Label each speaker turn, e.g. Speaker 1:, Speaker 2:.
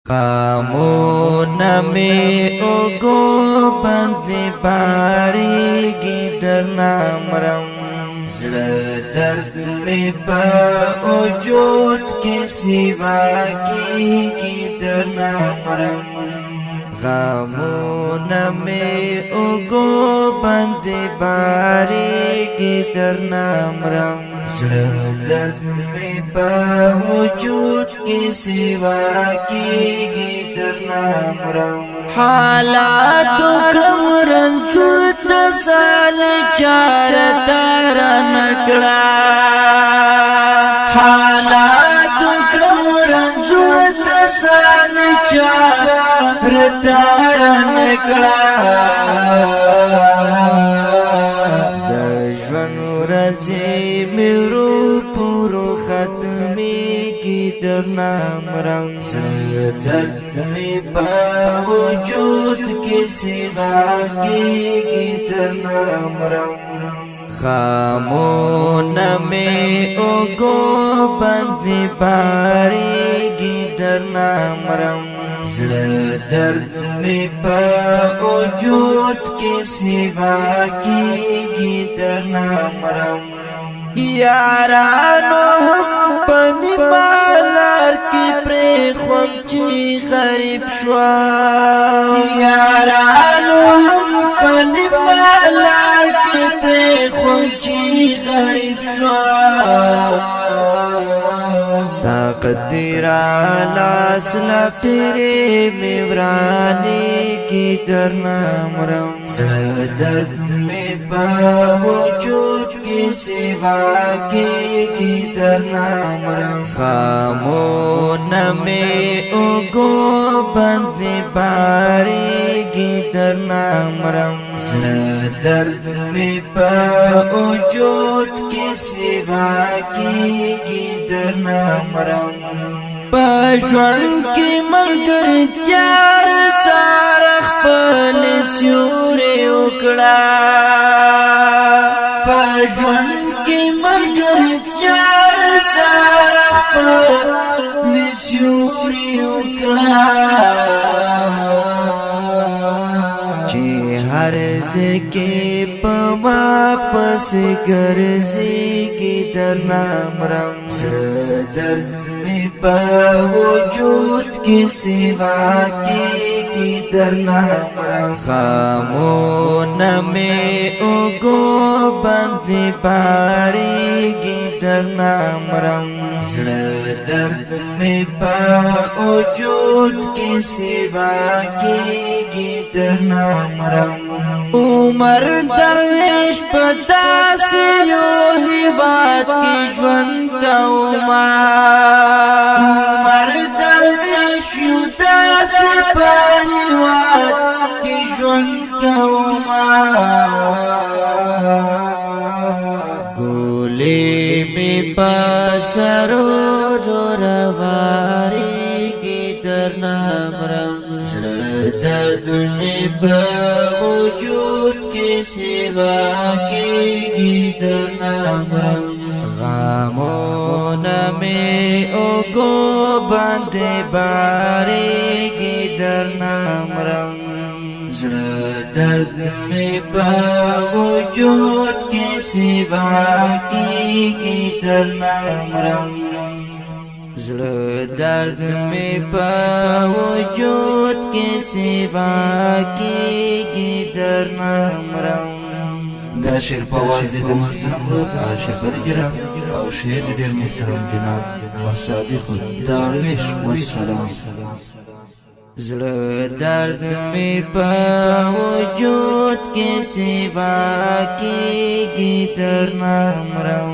Speaker 1: غمونه مې اوږو باندې بارېږي درنه مرم زړه درد مې په وجود کې سیوا کېږي درنه مرم غمونه مې اوږو باندې بارېږي درنه مرم زړه درد مې په وجود کې سیوا کېږي درنه مرم حالاتو کړم رنځور تسل چاره دار نکړه حالاتو کړم رنځور تسل چاره دار نکړه د ژوند ورځې مې ورو پورو ختمېږي درنه مرم زړه درد مې په وجود کې سیوا کېږي درنه مرم خامونه مې اوږو باندې بارېږي درنه مرم زړه درد مې په وجود کې سیوا کېږي درنه مرم یارانو هم په نیمه لار کې پرېښوم چې غریب شوم یارانو هم په نیمه لار کې پرېښوم چې غریب شوم تقدیر لاس لا پیرې مې ورانېږي درنه مرم زړه درد مې په وجود کې سیوا کېږي درنه مرم خامونه مې اوږو باندې بارېږي درنه مرم زړه درد مې په وجود کې سیوا کېږي درنه مرم په ژوند کې ملګرتیا سار خپل سیوري وکړه په ژوند کې ملګرتیا سار خپل سیوري وکړه چې هر ځکه په ما پس ګرځېږي درنه مرم زړه درد په وجود کې سیوا کېږي درنه مرم خامونه مې اوږو باندې بارېږي درنه مرم زړه درد مې په وجود کې سیوا کېږي درنه مرم عمر درویش په داسې یو هېواد کې ژوند کومه عمر درویش یو داسې په هېواد کې ژوند کومه ګولې مې په سرو روارېږي درنه مرم زړه درد مې په وجود کې سیوا کېږي درنه مرم غمونه مې اوږو باندې بارېږي درنه مرم زړه درد مې په وجود کې سیوا کېږي درنه مرم زړه درد مې په وجود کې سیوا کېږي درنه مرم
Speaker 2: دا شعر په आवाज د محترم روح عاشق الجرام او شعر د محترم جناب صادق درویش والسلام
Speaker 1: زړه درد مې په وجود کې سیوا کېږي درنه مرم